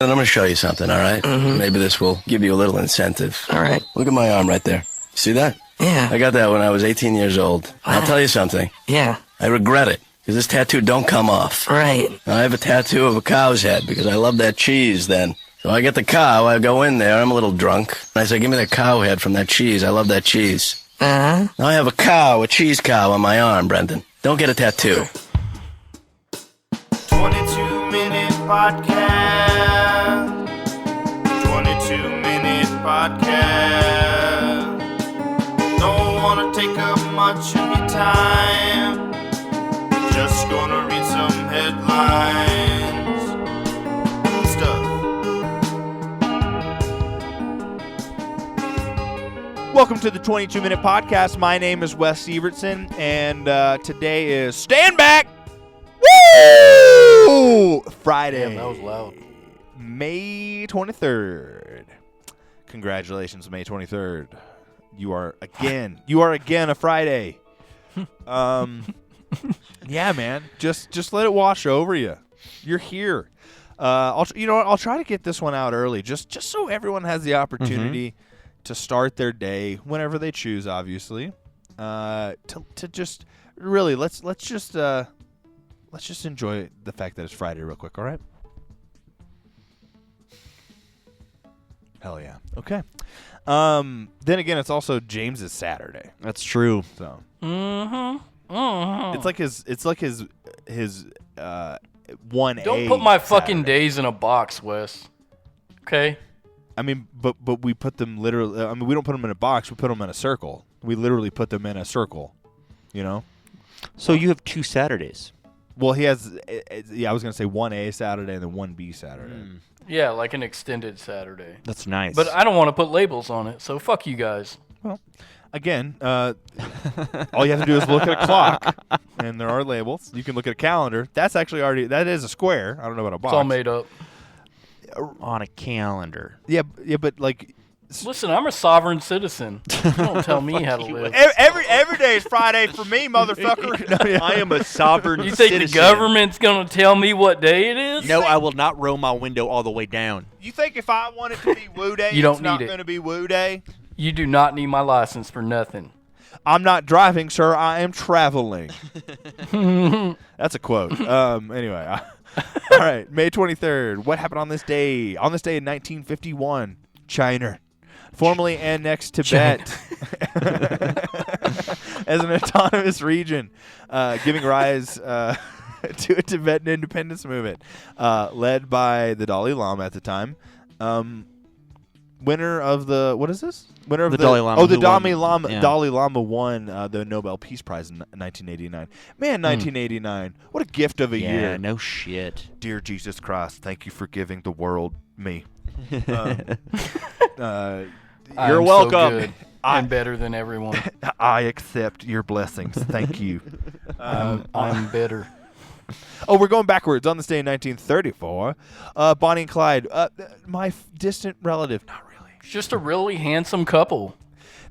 And I'm going to show you something, all right? Mm-hmm. Maybe this will give you a little incentive. All right. Look at my arm right there. See that? Yeah. I got that when I was 18 years old. I'll tell you something. Yeah. I regret it, because this tattoo don't come off. Right. I have a tattoo of a cow's head, because I love that cheese then. So I get the cow, I go in there, I'm a little drunk, and I say, give me that cow head from that cheese. I love that cheese. Uh-huh. Now I have a cheese cow on my arm, Brendan. Don't get a tattoo. 22-minute podcast. 22-minute podcast. Don't want to take up much of your time. Just gonna read some headlines and stuff. Welcome to the 22-minute podcast. My name is Wes Evertson, and today is Stand Back! Woo! Friday. Damn, that was loud. May 23rd. Congratulations, May 23rd. You are again a Friday. Yeah, man. Just let it wash over you. You're here. I'll try to get this one out early, just so everyone has the opportunity to start their day whenever they choose. Obviously, to just really let's just enjoy the fact that it's Friday real quick. All right. Hell yeah. Okay. Then again, it's also James's Saturday. That's true. So Mm-hmm. it's like his 1A. Don't put my fucking Saturday. days in a box, Wes. Okay? I mean, but we put them literally. I mean, we don't put them in a box. We put them in a circle. We literally put them in a circle. You know. So you have 2 Saturdays. Well, he has. Yeah, I was gonna say 1A Saturday and then 1B Saturday. Yeah, like an extended Saturday. That's nice. But I don't want to put labels on it, so fuck you guys. Well, again, all you have to do is look at a clock, and there are labels. You can look at a calendar. That's actually that is a square. I don't know about a box. It's all made up. on a calendar. Yeah, but like. Listen, I'm a sovereign citizen. Don't tell me how to live. Every day is Friday for me, motherfucker. No, yeah. I am a sovereign You think citizen. the government's going to tell me what day it is? No, I will not roll my window all the way down. You think if I want it to be Woo Day, You don't it's not need it. going to be Woo Day? You do not need my license for nothing. I'm not driving, sir. I am traveling. That's a quote. Anyway. All right. May 23rd. What happened on this day? On this day in 1951, China formally annexed Tibet as an autonomous region, giving rise to a Tibetan independence movement led by the Dalai Lama at the time. Winner of the what is this? Winner of The Dalai Lama. Oh, the who Dalai won- Lama. yeah. Dalai Lama won the Nobel Peace Prize in 1989. Man, 1989! What a gift of a Yeah, year! no shit. Dear Jesus Christ, thank you for giving the world me. You're welcome. So good and better than everyone. I accept your blessings. Thank you. I'm better. Oh, we're going backwards. On this day in 1934, Bonnie and Clyde, my distant relative. Not really. Just a really handsome couple.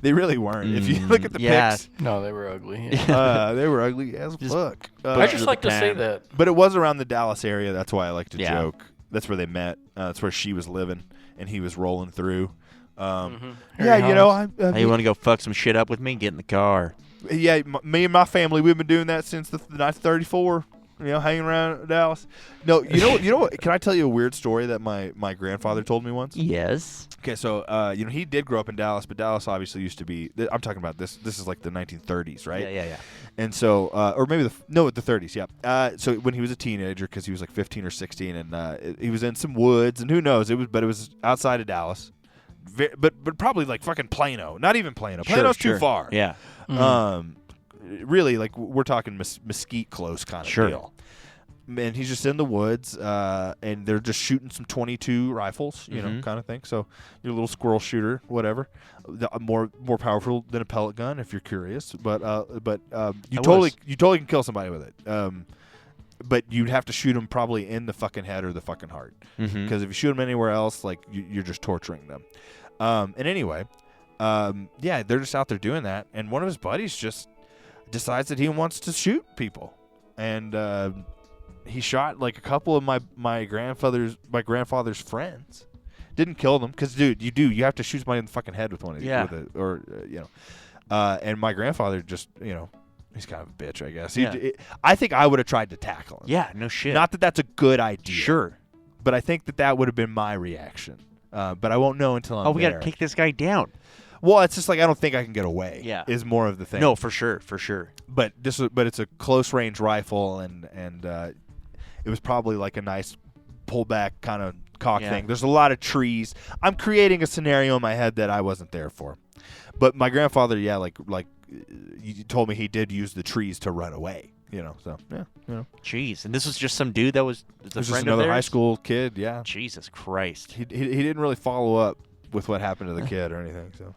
They really weren't. If you look at the yeah. pics, No, they were ugly. Yeah. they were ugly as fuck. I just like to say that. But it was around the Dallas area. That's why I like to Yeah. joke. That's where they met. That's where she was living, and he was rolling through. Yeah, Harry you know, Holmes. Hey, you want to go fuck some shit up with me? Get in the car. yeah, me and my family, we've been doing that since the 1934. You know, hanging around Dallas. No, you know what? Can I tell you a weird story that my grandfather told me once? Yes. Okay, so he did grow up in Dallas, but Dallas obviously used to be. I'm talking about this. This is like the 1930s, right? Yeah. And so, or maybe the 30s, yeah. So when he was a teenager, because he was like 15 or 16, and he was in some woods, and who knows? It was outside of Dallas, but probably like fucking Plano. Not even Plano. Plano's too far. Yeah. Really, like we're talking Mesquite close kind of deal. And he's just in the woods, and they're just shooting some .22 rifles, you know, kind of thing. So you're a little squirrel shooter, whatever. More powerful than a pellet gun, if you're curious. But you totally can kill somebody with it. But you'd have to shoot them probably in the fucking head or the fucking heart, because if you shoot them anywhere else, like you're just torturing them. And anyway, yeah, they're just out there doing that, and one of his buddies just decides that he wants to shoot people, and he shot like a couple of my grandfather's friends. Didn't kill them because, dude, you have to shoot somebody in the fucking head with one of these, and my grandfather just, he's kind of a bitch, I guess. I think I would have tried to tackle him. Yeah, no shit. Not that that's a good idea. Sure. But I think that would have been my reaction. But I won't know until I'm we there. got to take this guy down. Well, it's just like I don't think I can get away. Yeah. Is more of the thing. No, for sure. But it's a close range rifle, and it was probably like a nice pullback kind of cock thing. There's a lot of trees. I'm creating a scenario in my head that I wasn't there for. But my grandfather, like you told me he did use the trees to run away. So yeah. Jeez, and this was just some dude that was a friend Just of another theirs? high school kid. Yeah. Jesus Christ. He didn't really follow up with what happened to the kid or anything. So.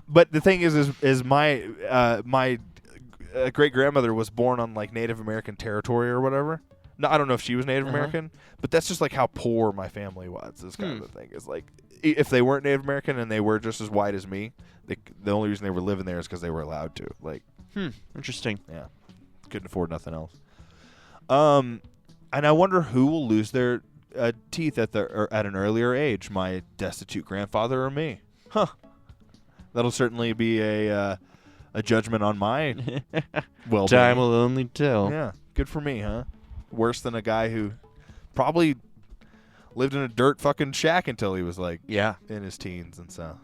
But the thing is my great grandmother was born on like Native American territory or whatever. No, I don't know if she was Native American, but that's just like how poor my family was. This kind of the thing is like if they weren't Native American and they were just as white as me, the only reason they were living there is because they were allowed to. Like, Interesting. yeah, couldn't afford nothing else. And I wonder who will lose their teeth at an earlier age, my destitute grandfather or me. Huh. That'll certainly be a judgment on my well-being. Time will only tell. Yeah, good for me, huh? Worse than a guy who probably lived in a dirt fucking shack until he was like in his teens and so.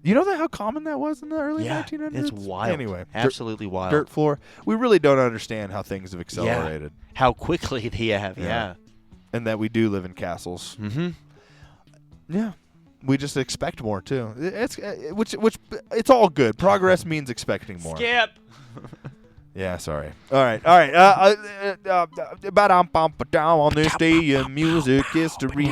You know how common that was in the early 1900s? It's wild. Anyway, absolutely wild. Dirt floor. We really don't understand how things have accelerated. Yeah. How quickly they have, And that we do live in castles. Mm-hmm. Yeah. We just expect more too. It's which it's all good. Progress means expecting more. Skip. Yeah, sorry. All right. On this day in music history.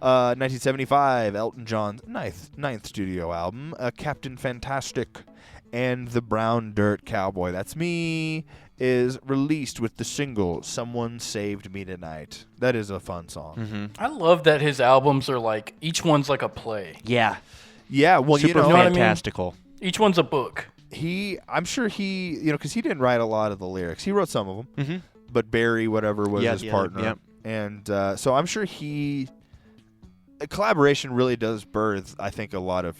1975, Elton John's ninth studio album, Captain Fantastic and the Brown Dirt Cowboy, that's me, is released with the single Someone Saved Me Tonight. That is a fun song. Mm-hmm. I love that his albums are like, each one's like a play. Yeah. Yeah, well, Super fantastical. Each one's a book. I'm sure because he didn't write a lot of the lyrics. He wrote some of them, but Barry, whatever, was his partner. Yep. And so I'm sure collaboration really does birth, I think, a lot of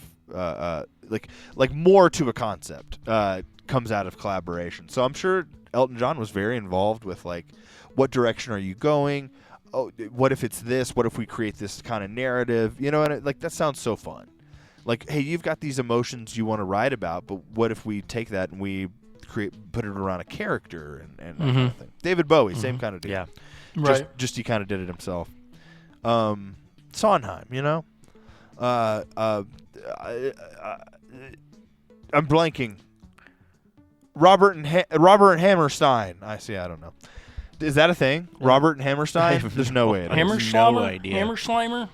like more to a concept comes out of collaboration. So I'm sure Elton John was very involved with like, what direction are you going? Oh, what if it's this? What if we create this kind of narrative? And like that sounds so fun. Like, hey, you've got these emotions you want to write about, but what if we take that and we put it around a character and that kind of thing? David Bowie, same kind of deal. Yeah, right. Just he kind of did it himself. Sondheim, I'm blanking. Robert and Hammerstein. I don't know. Is that a thing? Robert and Hammerstein? There's no way it is. No idea. Hammerslimer?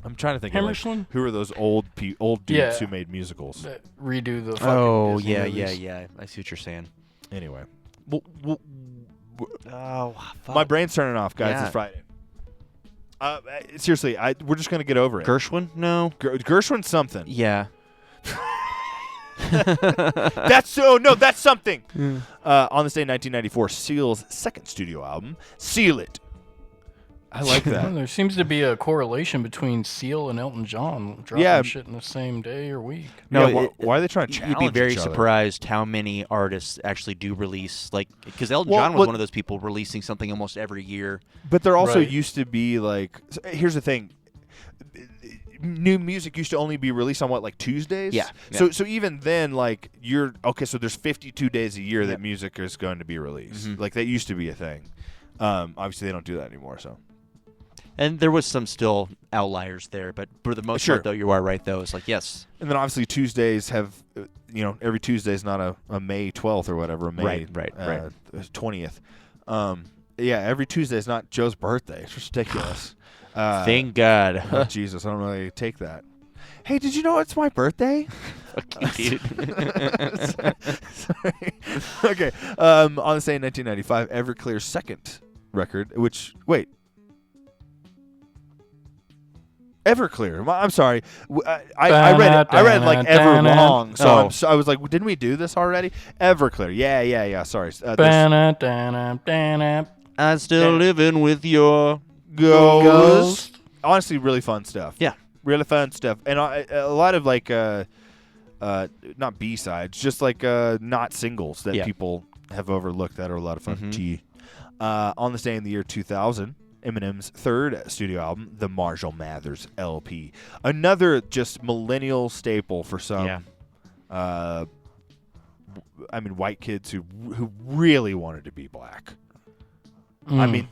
I'm trying to think Hammerstein? of who are those old dudes who made musicals. That redo the fucking Oh, Disney yeah. movies. I see what you're saying. Anyway. Oh, fuck. My brain's turning off, guys. Yeah. It's Friday. Seriously, we're just going to get over it. Gershwin? No. Gershwin's something. Yeah. That's something. On this day, 1994, Seal's second studio album, Seal It. I like that. Well, there seems to be a correlation between Seal and Elton John dropping shit in the same day or week. No, why are they trying to challenge You'd be very each other? surprised how many artists actually do release, because Elton John was one of those people releasing something almost every year. But there also used to be here's the thing. New music used to only be released on Tuesdays? Yeah. So even then, so there's 52 days a year that music is going to be released. Mm-hmm. That used to be a thing. Obviously, they don't do that anymore, so. And there was some still outliers there, but for the most part, though, you are right, though. It's yes. And then obviously Tuesdays have, every Tuesday is not a May 12th or whatever, May 20th. Every Tuesday is not Joe's birthday. It's just ridiculous. Thank God. Oh, Jesus, I don't really take that. Hey, did you know it's my birthday? Fuck you, dude. Sorry. Okay. On this day in 1995, Everclear's second record, Everclear. I'm sorry. I read it. I read like Everlong. So I was like, didn't we do this already? Everclear. Yeah. Sorry. I'm still living with your ghost. Honestly, really fun stuff. Yeah. Really fun stuff. And a lot of like, not B-sides, just like not singles that people have overlooked that are a lot of fun. On this day in the year 2000, Eminem's third studio album, the Marshall Mathers LP. Another just millennial staple for some, white kids who really wanted to be black. I mean,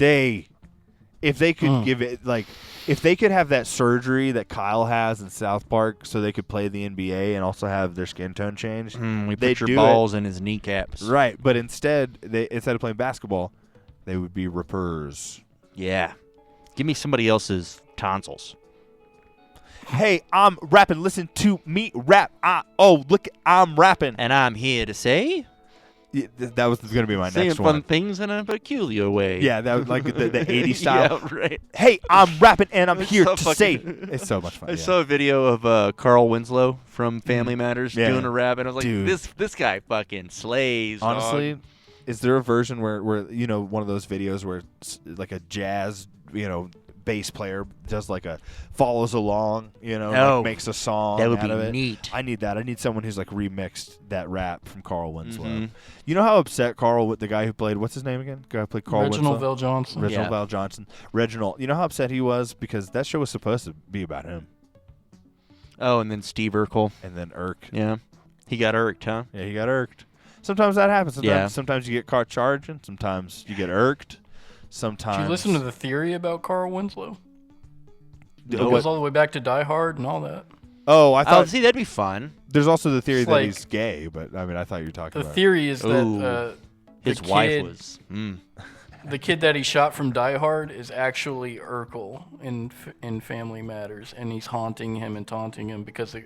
if they could give it, like, if they could have that surgery that Kyle has in South Park so they could play the NBA and also have their skin tone changed. We put your balls in his kneecaps. Right, but instead of playing basketball, they would be rappers. Yeah. Give me somebody else's tonsils. Hey, I'm rapping. Listen to me rap. Look, I'm rapping. And I'm here to say... Yeah, that was going to be my saying next one. Fun things in a peculiar way. Yeah, that was like the 80s style. Yeah, right. Hey, I'm rapping and I'm here to say. It's so much fun. I saw a video of Carl Winslow from Family Matters doing a rap, and I was like, this guy fucking slays. Honestly, dog. Is there a version where one of those videos where it's like a jazz bass player does like a follows along, like makes a song that would out be of it. neat. I need that. I need someone who's like remixed that rap from Carl Winslow. You know how upset Carl, with the guy who played, what's his name again? The guy who played Carl Reginald Winslow? Val Johnson. Reginald Val Johnson. Reginald. You know how upset he was because that show was supposed to be about him. Oh, and then Steve Urkel. And then irked. Yeah. He got irked, huh? Yeah, he got irked. Sometimes that happens. Sometimes you get caught charging. Sometimes you get irked. Sometimes. Did you listen to the theory about Carl Winslow? It No, goes all the way back to Die Hard and all that. Oh, I thought. See, that'd be fun. There's also the theory It's that like- he's gay, but I mean, I thought you were talking The about. theory is that his the wife kid- was. the kid that he shot from Die Hard is actually Urkel in Family Matters, and he's haunting him and taunting him because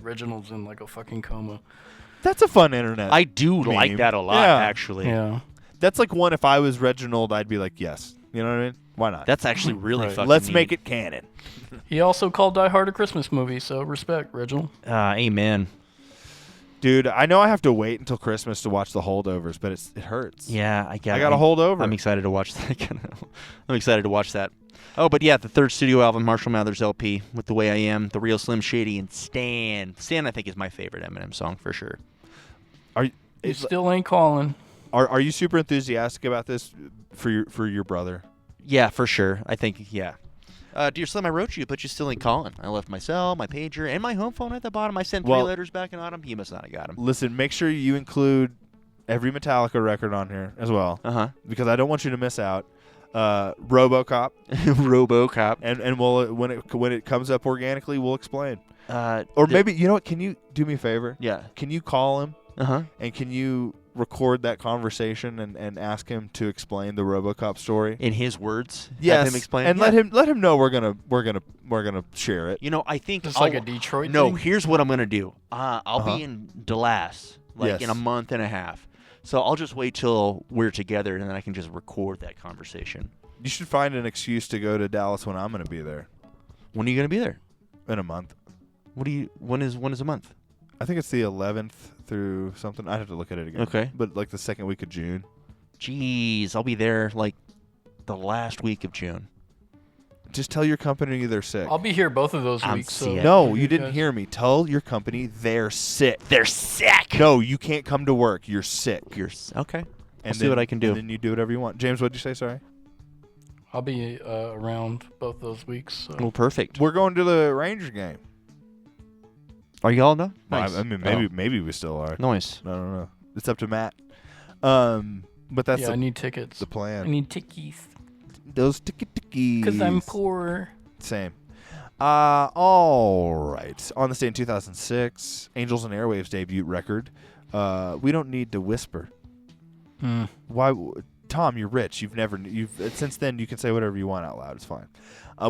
Reginald's in like a fucking coma. That's a fun internet. I do meme. like that a lot, Yeah. actually. Yeah. That's like one. If I was Reginald, I'd be like, yes. You know what I mean? Why not? That's actually really Right. fucking Let's neat. make it canon. He also called Die Hard a Christmas movie, so respect, Reginald. Amen. Dude, I know I have to wait until Christmas to watch The Holdovers, but it hurts. Yeah, I got to hold over. I'm excited to watch that. I'm excited to watch that. Oh, but yeah, the third studio album, Marshall Mathers LP, with The Way I Am, The Real Slim Shady, and Stan. Stan, I think, is my favorite Eminem song for sure. He still ain't calling. Are you super enthusiastic about this for your brother? Yeah, for sure. I think, yeah. Dear Slim, I wrote you, but you still ain't calling. I left my cell, my pager, and my home phone at the bottom. I sent 3 letters back in autumn. You must not have got them. Listen, make sure you include every Metallica record on here as well. Because I don't want you to miss out. RoboCop. RoboCop. And we'll when it comes up organically, we'll explain. Or maybe, you know what? Can you do me a favor? Yeah. Can you call him? And can you record that conversation and ask him to explain the RoboCop story in his words? Yes. Have him explain. And let him know we're gonna share it. You know, I think It's like a Detroit No, thing? here's what I'm gonna do. I'll be in Dallas Yes. in a month and a half. So I'll just wait till we're together, and then I can just record that conversation. You should find an excuse to go to Dallas when I'm gonna be there When are you gonna be there? in a month. When is a month? I think it's the 11th through something. I'd have to look at it again. Okay. But like the second week of June. Jeez, I'll be there like the last week of June. Just tell your company they're sick. I'll be here both of those I'm weeks. So sick. No, you didn't guys- hear me. Tell your company they're sick. They're sick. No, you can't come to work. You're sick. Okay. And see what I can do. And then you do whatever you want. James, what'd you say? Sorry. I'll be around both those weeks. So. Well, perfect. We're going to the Ranger game. Are y'all done? Well, Nice. I mean, Oh. maybe we still are. Nice. I don't know. It's up to Matt. But that's I need tickets. the plan. I need tickies Those tickies. because I'm poor. Same. All right. On this day in 2006, Angels and Airwaves debut record. We Don't Need to Whisper. Why, Tom? You're rich. Since then you can say whatever you want out loud. It's fine.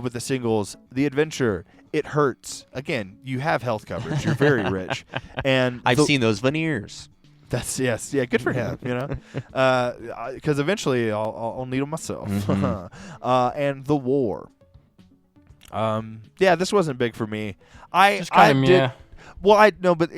With the singles, The Adventure, It Hurts. Again, you have health coverage. You're very rich, and I've seen those veneers. That's yeah. Good for him. Because eventually I'll need them myself. And The War. Yeah, this wasn't big for me. I kinda did. meh. Well, I no, but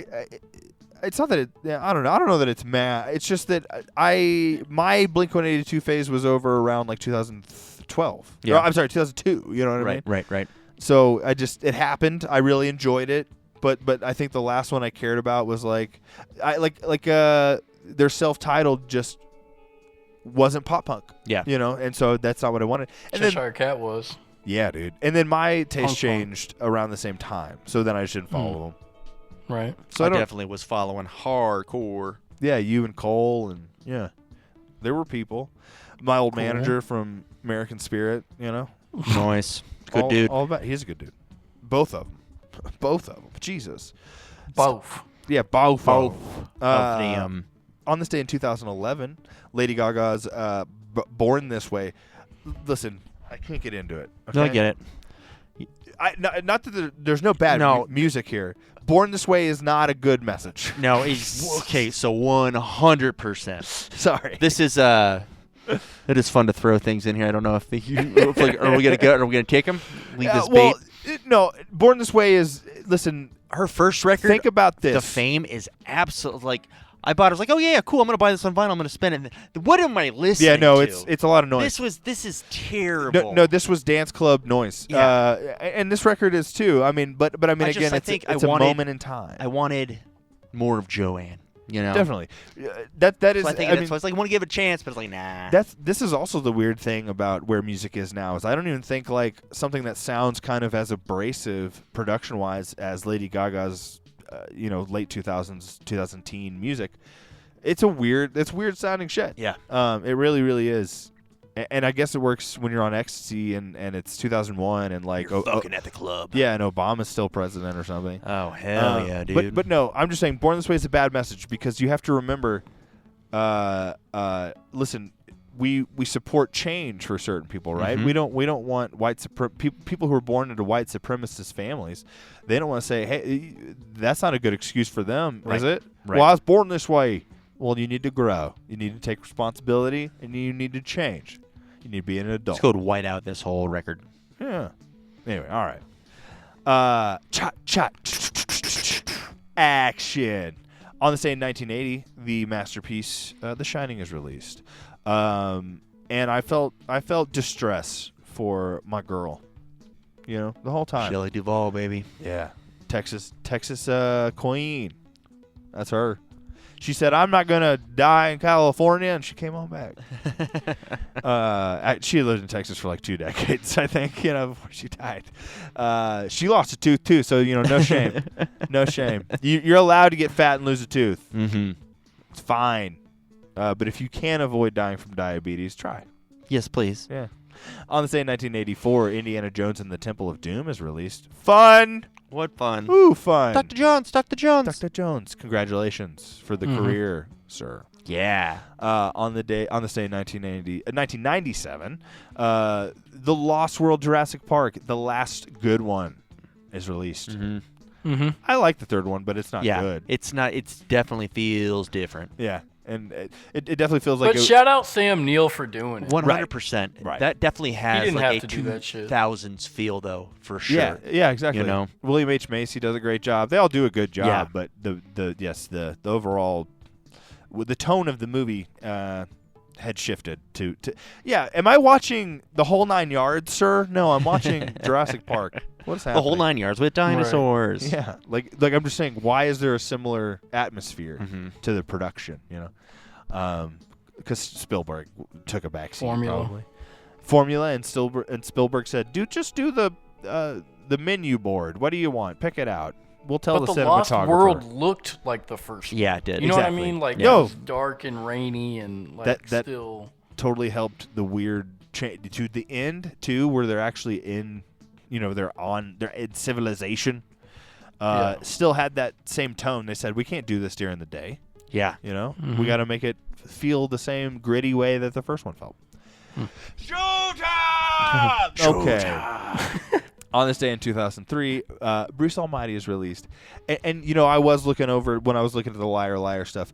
it's not that it. Yeah, I don't know. I don't know that it's mad. It's just that my Blink-182 phase was over around like 2012. Yeah. Or, I'm sorry, 2002. You know what I mean? Right. So it happened. I really enjoyed it, but I think the last one I cared about was like their self-titled just wasn't pop punk. Yeah. You know, and so that's not what I wanted. And then Cheshire Cat was. yeah, dude. And then my taste Punk. changed around the same time. So then I just didn't follow them. Right. So I I don't. definitely was following hardcore. Yeah, you and Cole and yeah, there were people. My old Cool. manager from American Spirit, you know, Nice. Good dude. All about. He's a good dude. Both of them. Both of them. Jesus. Both. Yeah, both. Of Uh, the on this day in 2011, Lady Gaga's "Born This Way." Listen, I can't get into it. Okay? No, I get it. Not that there's no bad music here. "Born This Way" is not a good message. No, okay, so 100%. Sorry. This is it is fun to throw things in here. I don't know if are we gonna go? Are we gonna take them? Leave this bait. No. "Born This Way" is. Listen, Her first record. think about this. The Fame is absolutely like. I bought it. I was like, oh yeah, cool. I'm gonna buy this on vinyl. I'm gonna spin it. And what am I listening? Yeah, no, to? it's a lot of noise. This is terrible. No, this was dance club noise. Yeah. And this record is too. I mean, but I mean, again, it's a moment in time. I wanted more of Joanne. You know, Definitely. That is. So I think I that's mean, why I was like, I want to give it a chance, but it's like, nah. this is also the weird thing about where music is now. Is I don't even think like something that sounds kind of as abrasive production wise as Lady Gaga's, late 2000s, 2010 music. It's weird sounding shit. Yeah. It really, really is. And I guess it works when you're on ecstasy and it's 2001 and like fucking at the club. Yeah, and Obama's still president or something. Oh hell yeah, dude. But no, I'm just saying, "Born This Way" is a bad message because you have to remember. Listen, we support change for certain people, right? Mhm. We don't want people who are born into white supremacist families. They don't want to say, "Hey, that's not a good excuse for them, is it?" Right. Well, I was born this way. Well, you need to grow. You need to take responsibility, and you need to change. You need to be an adult. Let's go white out this whole record. Yeah. Anyway, all right. Action. On this day in 1980, the masterpiece The Shining is released. And I felt distress for my girl. You know, the whole time. Shelley Duvall, baby. Yeah. Texas queen. That's her. She said, "I'm not going to die in California," and she came on back. She lived in Texas for like 2 decades, I think, before she died. She lost a tooth, too, so, no shame. No shame. You're allowed to get fat and lose a tooth. Mm-hmm. It's fine. But if you can avoid dying from diabetes, try. Yes, please. Yeah. On this day in 1984, Indiana Jones and the Temple of Doom is released. Fun! What fun. Ooh, fun. Dr. Jones. Dr. Jones, congratulations for the career, sir. Yeah. On this day in 1997, The Lost World Jurassic Park, the last good one, is released. Mm-hmm. I like the third one, but it's not Yeah. good. It's not. It definitely feels different. Yeah, and it definitely feels like. But shout out Sam Neill for doing it. 100%. Right. That definitely has didn't like have a to do that shit. 2000s feel, though, for sure. Yeah, exactly. William H. Macy does a great job. They all do a good job, Yeah. but the overall, the tone of the movie had shifted to. Yeah, am I watching The Whole Nine Yards, sir? No, I'm watching Jurassic Park. What's happening? The whole 9 yards with dinosaurs. Yeah, like I'm just saying, why is there a similar atmosphere to the production? Because Spielberg took a backseat. Formula. Formula, and Spielberg said, "Dude, just do the menu board. What do you want? Pick it out. We'll tell But the the Lost cinematographer." World looked like the first one. Yeah, it did. You know Exactly. what I mean? Like, Yeah. it was dark and rainy and, like, That- still... Totally helped the weird change to the end too, where they're actually in, they're in civilization. Yeah. Still had that same tone. They said, "We can't do this during the day. Yeah. We got to make it feel the same gritty way that the first one felt." Showtime! Okay. On this day in 2003, Bruce Almighty is released. And I was looking over, when I was looking at the Liar Liar stuff,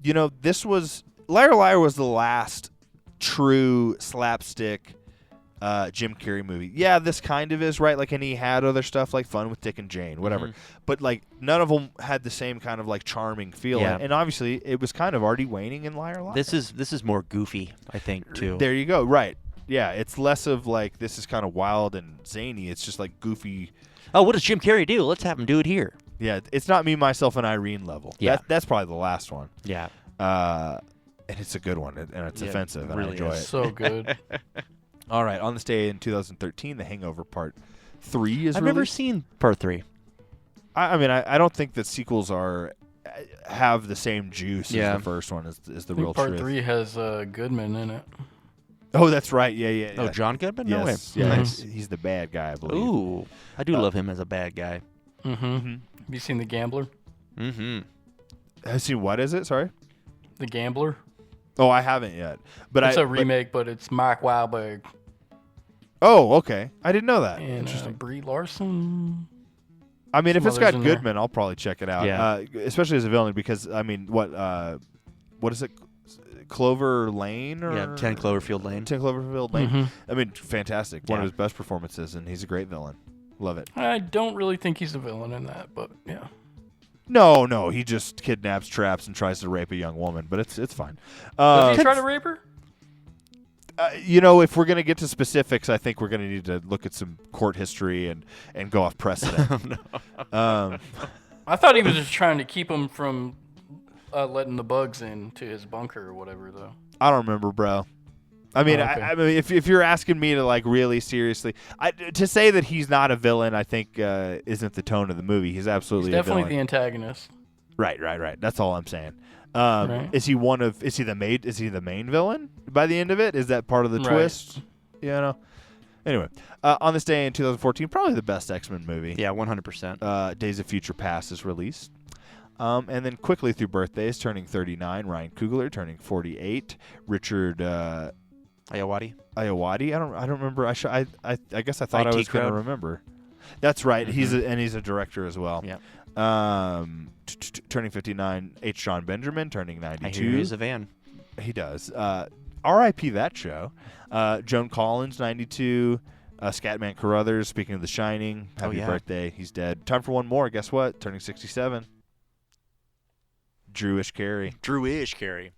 Liar Liar was the last true slapstick Jim Carrey movie. Yeah, this kind of is, right? Like, and he had other stuff like Fun with Dick and Jane, whatever. But, like, none of them had the same kind of, like, charming feel. Yeah. And obviously, it was kind of already waning in Liar Liar. This is more goofy, I think, too. There you go. Right. Yeah, it's less of, like, this is kind of wild and zany. It's just, like, goofy. Oh, what does Jim Carrey do? Let's have him do it here. Yeah, it's not Me, Myself, and Irene level. Yeah. That's probably the last one. Yeah. And it's a good one, and it's offensive, and really I enjoy is. it. So good. All right, on this day in 2013, The Hangover Part 3 is I've released. never seen Part 3. I mean, I don't think that sequels have the same juice Yeah. as the first one, is the I real think part truth. 3 has Goodman in it. Oh, that's right. Yeah. Oh, John Goodman? No Yes. way. Yeah, Nice. he's the bad guy, I believe. Ooh. I do love him as a bad guy. Have you seen The Gambler? Mm-hmm. Has he, what is it? Sorry? The Gambler? Oh, I haven't yet. But It's a remake, but it's Mark Wahlberg Oh, okay. I didn't know that. and Brie Larson. I mean, if some it's got others in there. Goodman, I'll probably check it out. Yeah. Especially as a villain, because I mean, what is it? Clover Lane or Yeah, 10 Cloverfield Lane. 10 Cloverfield Lane. Mhm. I mean, fantastic. One of Yeah. his best performances, and he's a great villain. Love it. I don't really think he's a villain in that, but yeah. No, he just kidnaps, traps, and tries to rape a young woman, but it's fine. Does he try to rape her? If we're gonna get to specifics, I think we're gonna need to look at some court history and go off precedent. I thought he was just trying to keep him from letting the bugs into his bunker or whatever, though. I don't remember, bro. I mean, Oh, okay. I mean, if you're asking me to like really seriously, to say that he's not a villain, I think isn't the tone of the movie. He's absolutely He's definitely a the villain. antagonist. Right. That's all I'm saying. Right. Is he the main villain by the end of it? Is that part of the Right. twist? Anyway, on this day in 2014, probably the best X-Men movie. Yeah, 100%. Days of Future Past is released. And then quickly through birthdays, turning 39, Ryan Coogler turning 48, Richard Ayoade. Ayoade. I don't remember. I guess I thought IT I was going to crowd. remember. That's right. He's a director as well. Yeah. Turning 59, H. John Benjamin turning I 92. hear he's a van. He does. R.I.P. that show. Joan Collins 92. Scatman Carruthers. Speaking of The Shining, happy yeah. birthday. He's dead. Time for one more. Guess what? Turning 67. Drew Ishkari. Drew Ishkari.